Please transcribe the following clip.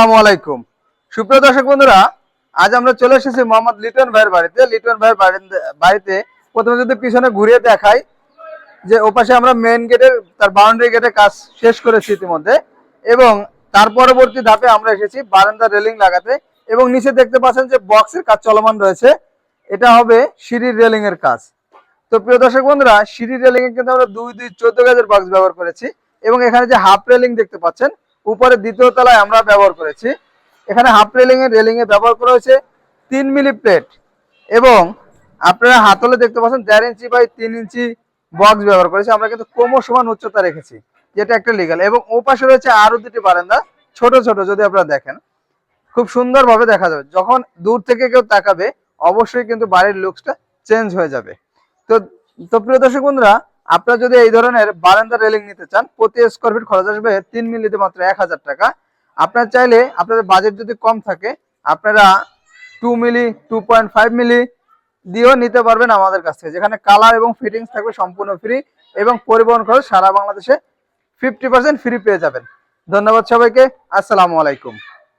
আসসালামু আলাইকুম সুপ্রিয় দর্শক বন্ধুরা, আজ আমরা চলে এসেছি মোহাম্মদ লিটন ভাইয়ের বাড়িতে। লিটন ভাইয়ের বাড়িতে প্রথমে যদি পিছনে ঘুরিয়ে দেখাই, যে ওপাশে আমরা মেইন গেটের তার বাউন্ডারি গেটের কাজ শেষ করেছি ইতিমধ্যে, এবং তার পরবর্তী ধাপে আমরা এসেছি বারান্দা রেলিং লাগাতে, এবং নিচে দেখতে পাচ্ছেন যে বক্সের কাজ চলমান রয়েছে। এটা হবে সিঁড়ির রেলিং এর কাজ। তো প্রিয় দর্শক বন্ধুরা, সিঁড়ির রেলিং এ কিন্তু আমরা 2-2 14 গজের বক্স ব্যবহার করেছি, এবং এখানে যে হাফ রেলিং দেখতে পাচ্ছেন উপরে দ্বিতীয় তলায় আমরা ব্যবহার করেছি। এখানে হাফ রেলিং এ ব্যবহার করা হয়েছে 3 মিলি প্লেট, এবং আপনারা হাতলে দেখতে পাচ্ছেন 1.5 ইঞ্চি বাই 3 ইঞ্চি বক্স ব্যবহার করেছি। আমরা কিন্তু ক্রমসমান উচ্চতা রেখেছি, যেটা একটা লিগ্যাল। এবং ওপাশে রয়েছে আরো দুটি বারান্দা, ছোট ছোট, যদি আপনারা দেখেন খুব সুন্দরভাবে দেখা যাবে। যখন দূর থেকে কেউ তাকাবে অবশ্যই কিন্তু বাড়ির লুকসটা চেঞ্জ হয়ে যাবে। তো তো প্রিয় দর্শক বন্ধুরা, আপনারা যদি এই ধরনের বারান্দা রেলিং নিতে চান, প্রতি স্কয়ার ফিট খরচ আসবে 3 মিলিতে মাত্র 1000 টাকা। আপনারা চাইলে, আপনাদের বাজেট যদি কম থাকে, আপনারা 2 মিলি 2.5 মিলি দিয়েও নিতে পারবেন আমাদের কাছ থেকে, যেখানে কালার এবং ফিটিংস থাকবে সম্পূর্ণ ফ্রি, এবং পরিবহন খরচ সারা বাংলাদেশে 50% ফ্রি পেয়ে যাবেন। ধন্যবাদ সবাইকে। আসসালামু আলাইকুম।